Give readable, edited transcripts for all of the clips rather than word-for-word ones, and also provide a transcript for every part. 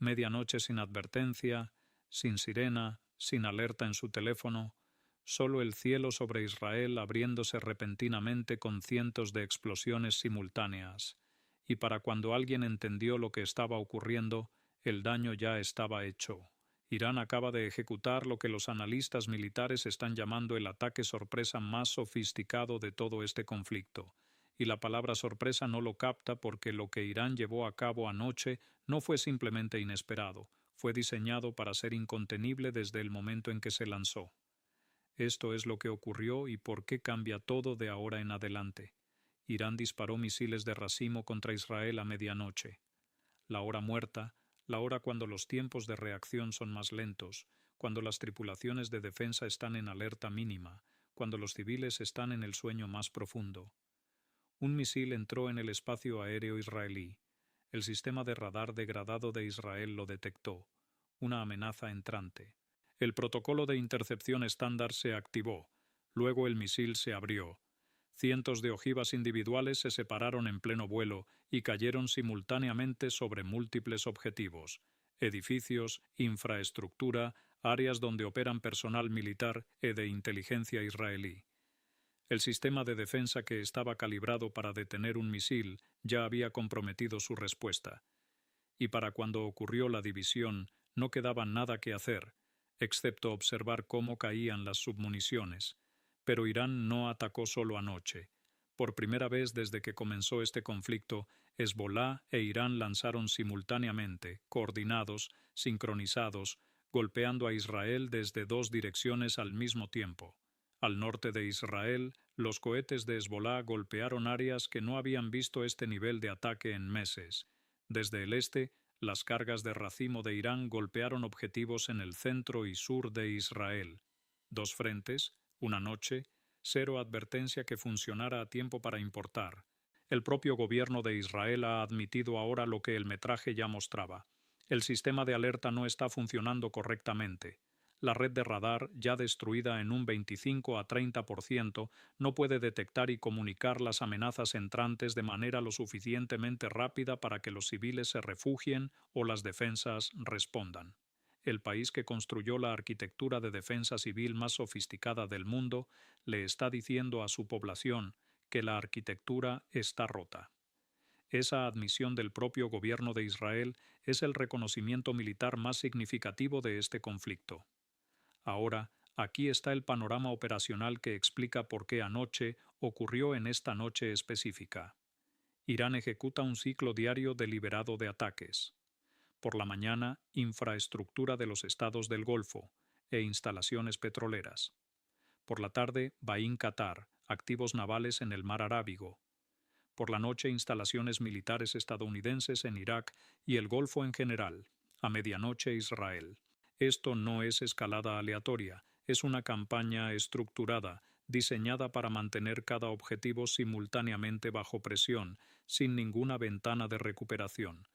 medianoche sin advertencia, sin sirena, sin alerta en su teléfono, solo el cielo sobre Israel abriéndose repentinamente con cientos de explosiones simultáneas. Y para cuando alguien entendió lo que estaba ocurriendo, el daño ya estaba hecho. Irán acaba de ejecutar lo que los analistas militares están llamando el ataque sorpresa más sofisticado de todo este conflicto. Y la palabra sorpresa no lo capta porque lo que Irán llevó a cabo anoche no fue simplemente inesperado, fue diseñado para ser incontenible desde el momento en que se lanzó. Esto es lo que ocurrió y por qué cambia todo de ahora en adelante. Irán disparó misiles de racimo contra Israel a medianoche. La hora muerta, la hora cuando los tiempos de reacción son más lentos, cuando las tripulaciones de defensa están en alerta mínima, cuando los civiles están en el sueño más profundo. Un misil entró en el espacio aéreo israelí. El sistema de radar degradado de Israel lo detectó. Una amenaza entrante. El protocolo de intercepción estándar se activó. Luego el misil se abrió. Cientos de ojivas individuales se separaron en pleno vuelo y cayeron simultáneamente sobre múltiples objetivos: edificios, infraestructura, áreas donde operan personal militar e de inteligencia israelí. El sistema de defensa que estaba calibrado para detener un misil ya había comprometido su respuesta. Y para cuando ocurrió la división, no quedaba nada que hacer, excepto observar cómo caían las submuniciones. Pero Irán no atacó solo anoche. Por primera vez desde que comenzó este conflicto, Hezbolá e Irán lanzaron simultáneamente, coordinados, sincronizados, golpeando a Israel desde dos direcciones al mismo tiempo. Al norte de Israel, los cohetes de Hezbolá golpearon áreas que no habían visto este nivel de ataque en meses. Desde el este, las cargas de racimo de Irán golpearon objetivos en el centro y sur de Israel. Dos frentes, una noche, cero advertencia que funcionara a tiempo para importar. El propio gobierno de Israel ha admitido ahora lo que el metraje ya mostraba. El sistema de alerta no está funcionando correctamente. La red de radar, ya destruida en un 25 a 30%, no puede detectar y comunicar las amenazas entrantes de manera lo suficientemente rápida para que los civiles se refugien o las defensas respondan. El país que construyó la arquitectura de defensa civil más sofisticada del mundo le está diciendo a su población que la arquitectura está rota. Esa admisión del propio gobierno de Israel es el reconocimiento militar más significativo de este conflicto. Ahora, aquí está el panorama operacional que explica por qué anoche ocurrió en esta noche específica. Irán ejecuta un ciclo diario deliberado de ataques. Por la mañana, infraestructura de los estados del Golfo e instalaciones petroleras. Por la tarde, Bain Qatar, activos navales en el mar Arábigo. Por la noche, instalaciones militares estadounidenses en Irak y el Golfo en general. A medianoche, Israel. Esto no es escalada aleatoria, es una campaña estructurada, diseñada para mantener cada objetivo simultáneamente bajo presión, sin ninguna ventana de recuperación.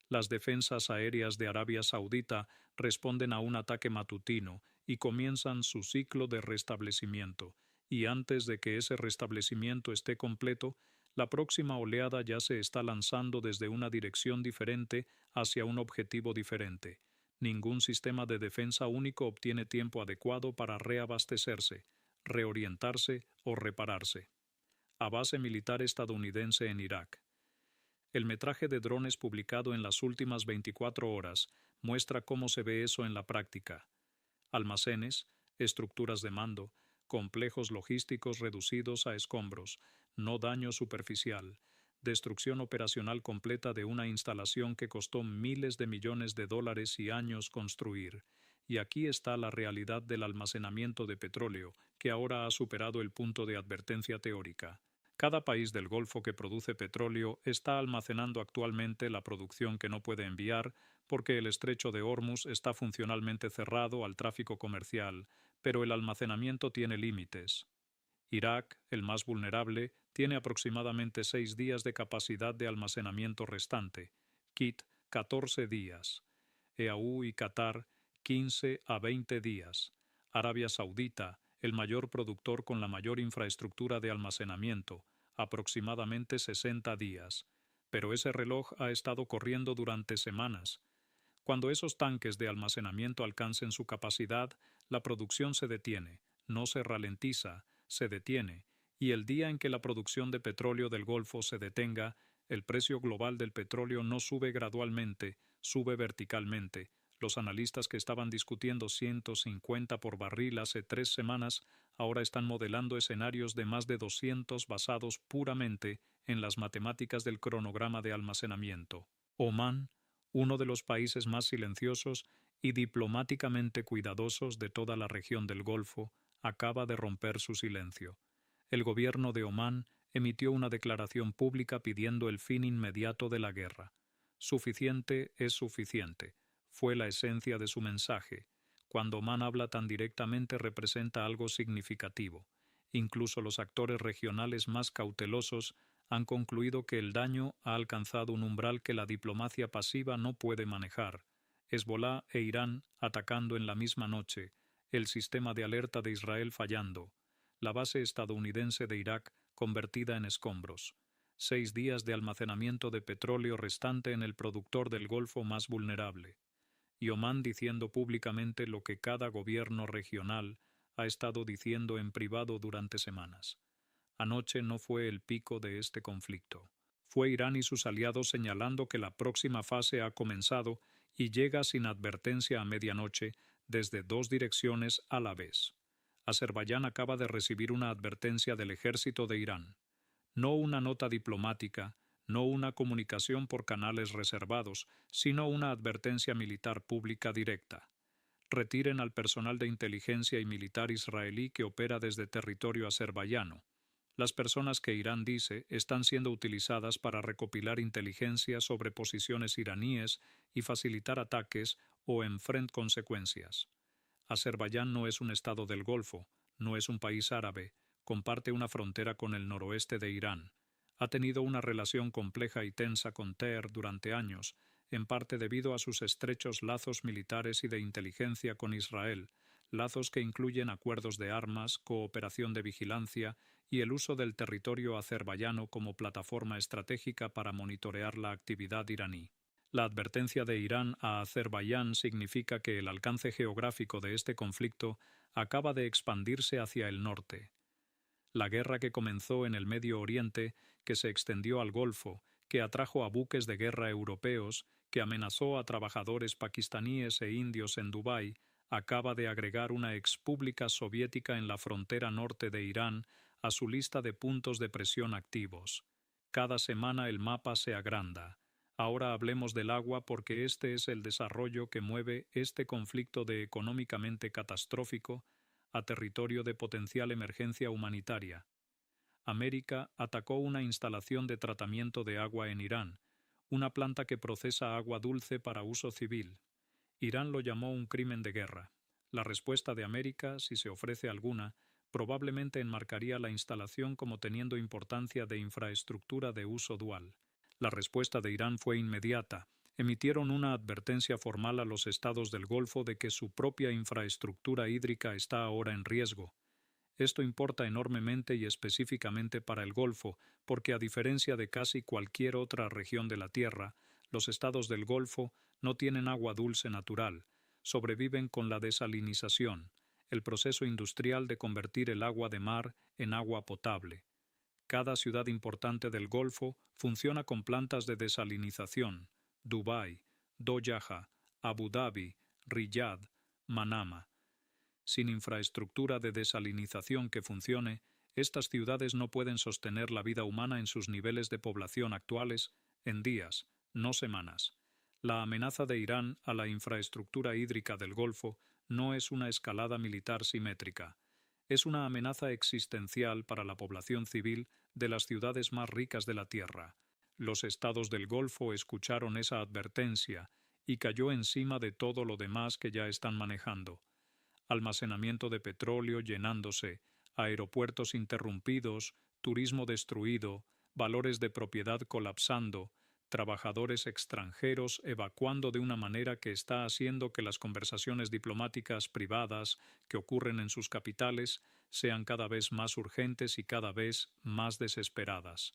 Las defensas aéreas de Arabia Saudita responden a un ataque matutino y comienzan su ciclo de restablecimiento, y antes de que ese restablecimiento esté completo, la próxima oleada ya se está lanzando desde una dirección diferente hacia un objetivo diferente. Ningún sistema de defensa único obtiene tiempo adecuado para reabastecerse, reorientarse o repararse. A base militar estadounidense en Irak. El metraje de drones publicado en las últimas 24 horas muestra cómo se ve eso en la práctica. Almacenes, estructuras de mando, complejos logísticos reducidos a escombros, no daño superficial, destrucción operacional completa de una instalación que costó miles de millones de dólares y años construir. Y aquí está la realidad del almacenamiento de petróleo, que ahora ha superado el punto de advertencia teórica. Cada país del Golfo que produce petróleo está almacenando actualmente la producción que no puede enviar porque el estrecho de Hormuz está funcionalmente cerrado al tráfico comercial, pero el almacenamiento tiene límites. Irak, el más vulnerable, tiene aproximadamente 6 días de capacidad de almacenamiento restante. Kit, 14 días. EAU y Qatar, 15 a 20 días. Arabia Saudita, el mayor productor con la mayor infraestructura de almacenamiento, aproximadamente 60 días. Pero ese reloj ha estado corriendo durante semanas. Cuando esos tanques de almacenamiento alcancen su capacidad, la producción se detiene, no se ralentiza, se detiene, y el día en que la producción de petróleo del Golfo se detenga, el precio global del petróleo no sube gradualmente, sube verticalmente. Los analistas que estaban discutiendo 150 por barril hace 3 semanas ahora están modelando escenarios de más de 200 basados puramente en las matemáticas del cronograma de almacenamiento. Omán, uno de los países más silenciosos y diplomáticamente cuidadosos de toda la región del Golfo, acaba de romper su silencio. El gobierno de Omán emitió una declaración pública pidiendo el fin inmediato de la guerra. Suficiente es suficiente. Fue la esencia de su mensaje. Cuando Omán habla tan directamente representa algo significativo. Incluso los actores regionales más cautelosos han concluido que el daño ha alcanzado un umbral que la diplomacia pasiva no puede manejar. Hezbolá e Irán atacando en la misma noche, el sistema de alerta de Israel fallando, la base estadounidense de Irak convertida en escombros, 6 días de almacenamiento de petróleo restante en el productor del Golfo más vulnerable, y Omán diciendo públicamente lo que cada gobierno regional ha estado diciendo en privado durante semanas. Anoche no fue el pico de este conflicto. Fue Irán y sus aliados señalando que la próxima fase ha comenzado y llega sin advertencia a medianoche desde 2 direcciones a la vez. Azerbaiyán acaba de recibir una advertencia del ejército de Irán. No una nota diplomática, no una comunicación por canales reservados, sino una advertencia militar pública directa. Retiren al personal de inteligencia y militar israelí que opera desde territorio azerbaiyano. Las personas que Irán dice están siendo utilizadas para recopilar inteligencia sobre posiciones iraníes y facilitar ataques o enfrentar consecuencias. Azerbaiyán no es un estado del Golfo, no es un país árabe, comparte una frontera con el noroeste de Irán. Ha tenido una relación compleja y tensa con Teher durante años, en parte debido a sus estrechos lazos militares y de inteligencia con Israel, lazos que incluyen acuerdos de armas, cooperación de vigilancia y el uso del territorio azerbaiyano como plataforma estratégica para monitorear la actividad iraní. La advertencia de Irán a Azerbaiyán significa que el alcance geográfico de este conflicto acaba de expandirse hacia el norte. La guerra que comenzó en el Medio Oriente, que se extendió al Golfo, que atrajo a buques de guerra europeos, que amenazó a trabajadores pakistaníes e indios en Dubái, acaba de agregar una expública soviética en la frontera norte de Irán a su lista de puntos de presión activos. Cada semana el mapa se agranda. Ahora hablemos del agua porque este es el desarrollo que mueve este conflicto de económicamente catastrófico a territorio de potencial emergencia humanitaria. América atacó una instalación de tratamiento de agua en Irán, una planta que procesa agua dulce para uso civil. Irán lo llamó un crimen de guerra. La respuesta de América, si se ofrece alguna, probablemente enmarcaría la instalación como teniendo importancia de infraestructura de uso dual. La respuesta de Irán fue inmediata. Emitieron una advertencia formal a los estados del Golfo de que su propia infraestructura hídrica está ahora en riesgo. Esto importa enormemente y específicamente para el Golfo, porque a diferencia de casi cualquier otra región de la Tierra, los estados del Golfo no tienen agua dulce natural, sobreviven con la desalinización, el proceso industrial de convertir el agua de mar en agua potable. Cada ciudad importante del Golfo funciona con plantas de desalinización: Dubái, Doha, Abu Dhabi, Riyadh, Manama. Sin infraestructura de desalinización que funcione, estas ciudades no pueden sostener la vida humana en sus niveles de población actuales en días, no semanas. La amenaza de Irán a la infraestructura hídrica del Golfo no es una escalada militar simétrica. Es una amenaza existencial para la población civil de las ciudades más ricas de la Tierra. Los estados del Golfo escucharon esa advertencia y cayó encima de todo lo demás que ya están manejando. Almacenamiento de petróleo llenándose, aeropuertos interrumpidos, turismo destruido, valores de propiedad colapsando, trabajadores extranjeros evacuando de una manera que está haciendo que las conversaciones diplomáticas privadas que ocurren en sus capitales sean cada vez más urgentes y cada vez más desesperadas.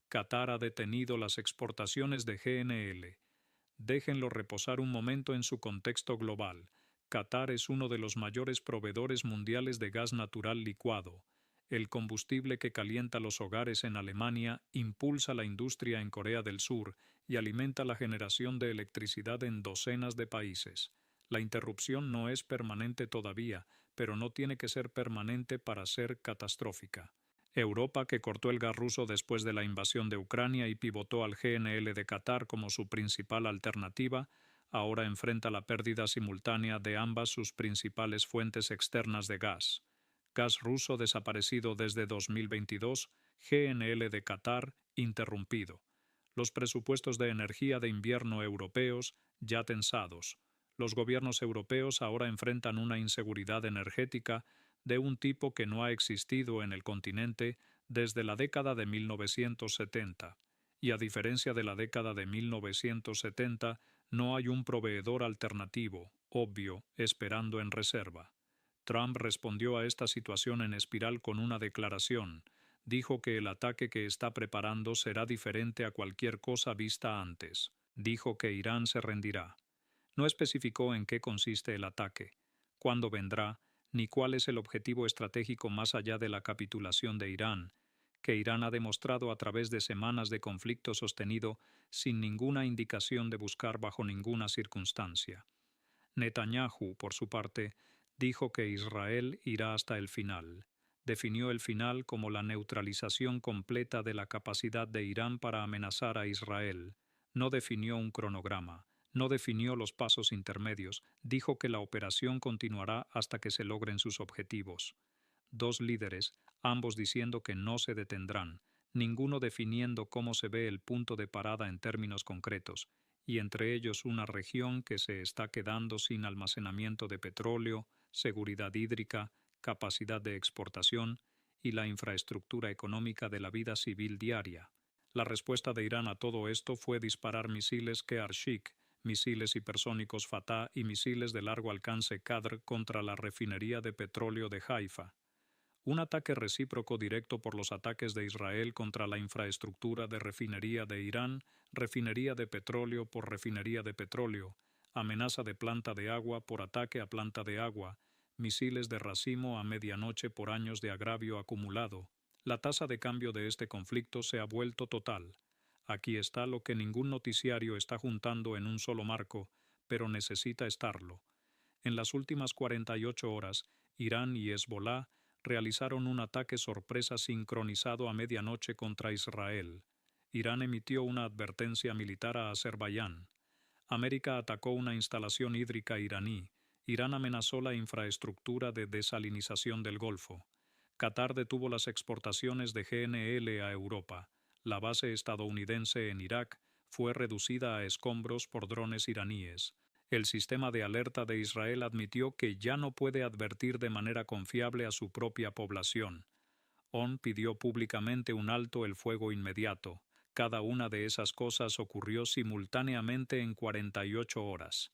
Qatar ha detenido las exportaciones de GNL. Déjenlo reposar un momento en su contexto global. Qatar es uno de los mayores proveedores mundiales de gas natural licuado. El combustible que calienta los hogares en Alemania impulsa la industria en Corea del Sur y alimenta la generación de electricidad en docenas de países. La interrupción no es permanente todavía, pero no tiene que ser permanente para ser catastrófica. Europa, que cortó el gas ruso después de la invasión de Ucrania y pivotó al GNL de Qatar como su principal alternativa, ahora enfrenta la pérdida simultánea de ambas sus principales fuentes externas de gas. Gas ruso desaparecido desde 2022, GNL de Qatar interrumpido. Los presupuestos de energía de invierno europeos ya tensados. Los gobiernos europeos ahora enfrentan una inseguridad energética de un tipo que no ha existido en el continente desde la década de 1970. Y a diferencia de la década de 1970, no hay un proveedor alternativo, obvio, esperando en reserva. Trump respondió a esta situación en espiral con una declaración. Dijo que el ataque que está preparando será diferente a cualquier cosa vista antes. Dijo que Irán se rendirá. No especificó en qué consiste el ataque, cuándo vendrá, ni cuál es el objetivo estratégico más allá de la capitulación de Irán, que Irán ha demostrado a través de semanas de conflicto sostenido sin ninguna indicación de buscar bajo ninguna circunstancia. Netanyahu, por su parte, dijo que Israel irá hasta el final. Definió el final como la neutralización completa de la capacidad de Irán para amenazar a Israel. No definió un cronograma, no definió los pasos intermedios, dijo que la operación continuará hasta que se logren sus objetivos. Dos líderes, ambos diciendo que no se detendrán, ninguno definiendo cómo se ve el punto de parada en términos concretos, y entre ellos una región que se está quedando sin almacenamiento de petróleo, seguridad hídrica, capacidad de exportación y la infraestructura económica de la vida civil diaria. La respuesta de Irán a todo esto fue disparar misiles Qiyar-Shik, misiles hipersónicos Fatah y misiles de largo alcance Qadr contra la refinería de petróleo de Haifa. Un ataque recíproco directo por los ataques de Israel contra la infraestructura de refinería de Irán, refinería de petróleo por refinería de petróleo, amenaza de planta de agua por ataque a planta de agua, misiles de racimo a medianoche por años de agravio acumulado. La tasa de cambio de este conflicto se ha vuelto total. Aquí está lo que ningún noticiario está juntando en un solo marco, pero necesita estarlo. En las últimas 48 horas, Irán y Hezbolá realizaron un ataque sorpresa sincronizado a medianoche contra Israel. Irán emitió una advertencia militar a Azerbaiyán. América atacó una instalación hídrica iraní. Irán amenazó la infraestructura de desalinización del Golfo. Qatar detuvo las exportaciones de GNL a Europa. La base estadounidense en Irak fue reducida a escombros por drones iraníes. El sistema de alerta de Israel admitió que ya no puede advertir de manera confiable a su propia población. ONU pidió públicamente un alto el fuego inmediato. Cada una de esas cosas ocurrió simultáneamente en 48 horas.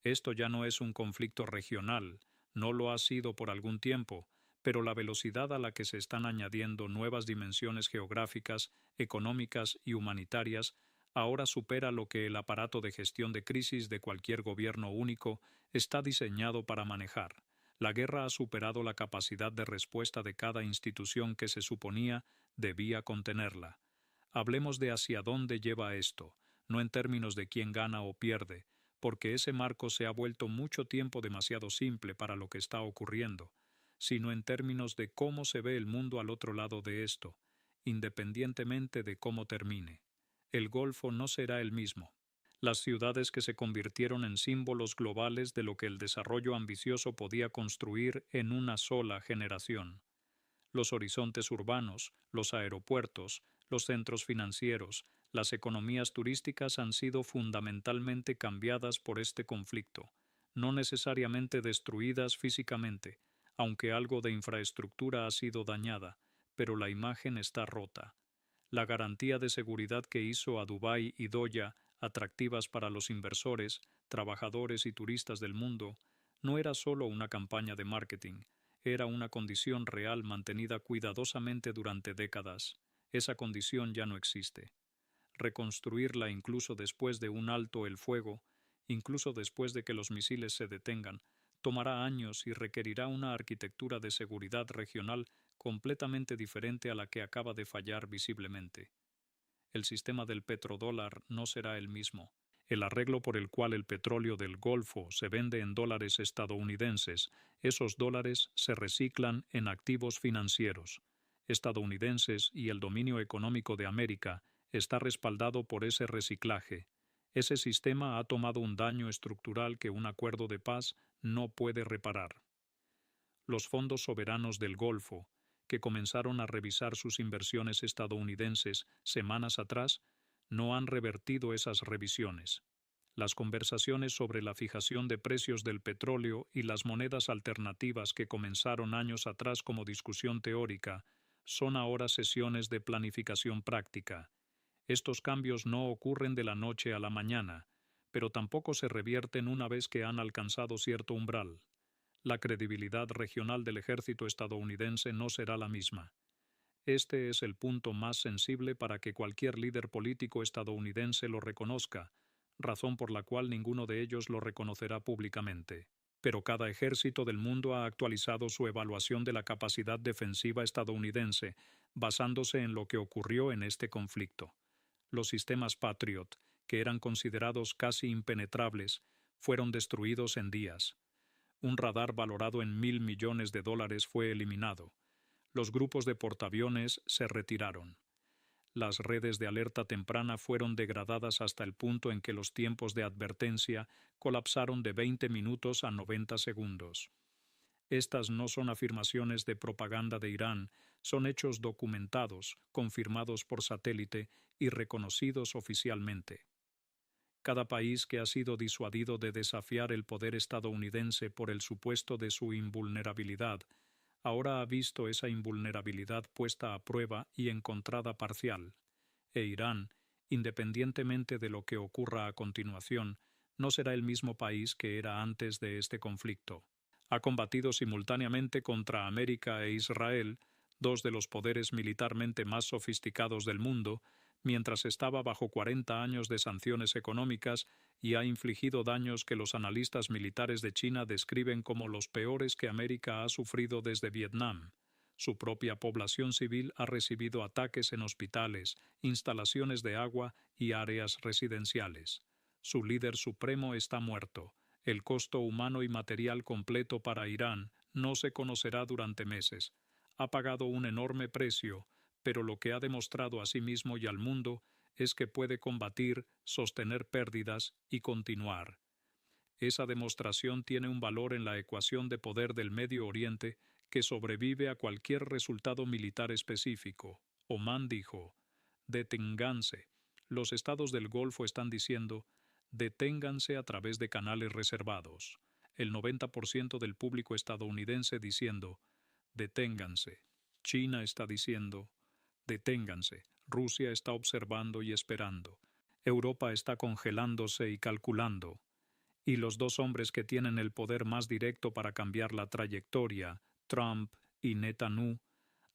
Esto ya no es un conflicto regional, no lo ha sido por algún tiempo, pero la velocidad a la que se están añadiendo nuevas dimensiones geográficas, económicas y humanitarias ahora supera lo que el aparato de gestión de crisis de cualquier gobierno único está diseñado para manejar. La guerra ha superado la capacidad de respuesta de cada institución que se suponía debía contenerla. Hablemos de hacia dónde lleva esto, no en términos de quién gana o pierde, porque ese marco se ha vuelto mucho tiempo demasiado simple para lo que está ocurriendo, sino en términos de cómo se ve el mundo al otro lado de esto, independientemente de cómo termine. El Golfo no será el mismo. Las ciudades que se convirtieron en símbolos globales de lo que el desarrollo ambicioso podía construir en una sola generación. Los horizontes urbanos, los aeropuertos, los centros financieros, las economías turísticas han sido fundamentalmente cambiadas por este conflicto, no necesariamente destruidas físicamente, aunque algo de infraestructura ha sido dañada, pero la imagen está rota. La garantía de seguridad que hizo a Dubái y Doha atractivas para los inversores, trabajadores y turistas del mundo no era solo una campaña de marketing, era una condición real mantenida cuidadosamente durante décadas. Esa condición ya no existe. reconstruirla incluso después de un alto el fuego, incluso después de que los misiles se detengan, tomará años y requerirá una arquitectura de seguridad regional completamente diferente a la que acaba de fallar visiblemente. El sistema del petrodólar no será el mismo. El arreglo por el cual el petróleo del Golfo se vende en dólares estadounidenses, esos dólares se reciclan en activos financieros estadounidenses y el dominio económico de América está respaldado por ese reciclaje. Ese sistema ha tomado un daño estructural que un acuerdo de paz no puede reparar. Los fondos soberanos del Golfo, que comenzaron a revisar sus inversiones estadounidenses semanas atrás, no han revertido esas revisiones. Las conversaciones sobre la fijación de precios del petróleo y las monedas alternativas que comenzaron años atrás como discusión teórica son ahora sesiones de planificación práctica. Estos cambios no ocurren de la noche a la mañana, pero tampoco se revierten una vez que han alcanzado cierto umbral. La credibilidad regional del ejército estadounidense no será la misma. Este es el punto más sensible para que cualquier líder político estadounidense lo reconozca, razón por la cual ninguno de ellos lo reconocerá públicamente. Pero cada ejército del mundo ha actualizado su evaluación de la capacidad defensiva estadounidense, basándose en lo que ocurrió en este conflicto. Los sistemas Patriot, que eran considerados casi impenetrables, fueron destruidos en días. Un radar valorado en $1.000 millones fue eliminado. Los grupos de portaaviones se retiraron. Las redes de alerta temprana fueron degradadas hasta el punto en que los tiempos de advertencia colapsaron de 20 minutos a 90 segundos. Estas no son afirmaciones de propaganda de Irán, son hechos documentados, confirmados por satélite y reconocidos oficialmente. Cada país que ha sido disuadido de desafiar el poder estadounidense por el supuesto de su invulnerabilidad, ahora ha visto esa invulnerabilidad puesta a prueba y encontrada parcial. E Irán, independientemente de lo que ocurra a continuación, no será el mismo país que era antes de este conflicto. Ha combatido simultáneamente contra América e Israel, dos de los poderes militarmente más sofisticados del mundo, mientras estaba bajo 40 años de sanciones económicas y ha infligido daños que los analistas militares de China describen como los peores que América ha sufrido desde Vietnam. Su propia población civil ha recibido ataques en hospitales, instalaciones de agua y áreas residenciales. Su líder supremo está muerto. El costo humano y material completo para Irán no se conocerá durante meses. Ha pagado un enorme precio, pero lo que ha demostrado a sí mismo y al mundo es que puede combatir, sostener pérdidas y continuar. Esa demostración tiene un valor en la ecuación de poder del Medio Oriente que sobrevive a cualquier resultado militar específico. Oman dijo: deténganse. Los estados del Golfo están diciendo: deténganse a través de canales reservados. El 90% del público estadounidense diciendo: deténganse. China está diciendo: deténganse. Rusia está observando y esperando. Europa está congelándose y calculando. Y los dos hombres que tienen el poder más directo para cambiar la trayectoria, Trump y Netanyahu,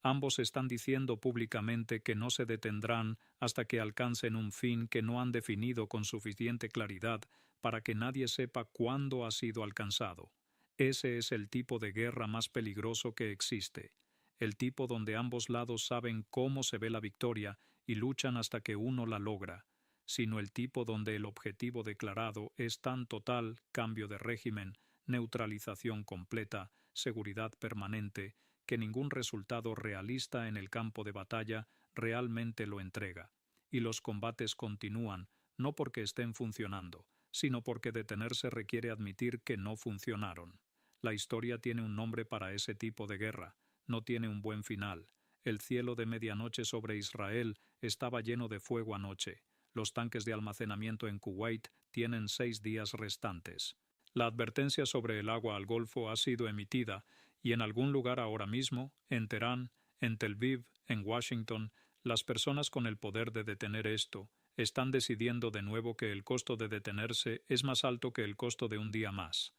ambos están diciendo públicamente que no se detendrán hasta que alcancen un fin que no han definido con suficiente claridad para que nadie sepa cuándo ha sido alcanzado. Ese es el tipo de guerra más peligroso que existe. El tipo donde ambos lados saben cómo se ve la victoria y luchan hasta que uno la logra, sino el tipo donde el objetivo declarado es tan total cambio de régimen, neutralización completa, seguridad permanente, que ningún resultado realista en el campo de batalla realmente lo entrega. Y los combates continúan, no porque estén funcionando, sino porque detenerse requiere admitir que no funcionaron. La historia tiene un nombre para ese tipo de guerra. No tiene un buen final. El cielo de medianoche sobre Israel estaba lleno de fuego anoche. Los tanques de almacenamiento en Kuwait tienen 6 días restantes. La advertencia sobre el agua al Golfo ha sido emitida y en algún lugar ahora mismo, en Teherán, en Tel Aviv, en Washington, las personas con el poder de detener esto están decidiendo de nuevo que el costo de detenerse es más alto que el costo de un día más.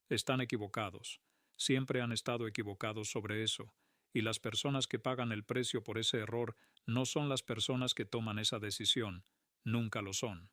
Están equivocados. Siempre han estado equivocados sobre eso, y las personas que pagan el precio por ese error no son las personas que toman esa decisión. nunca lo son.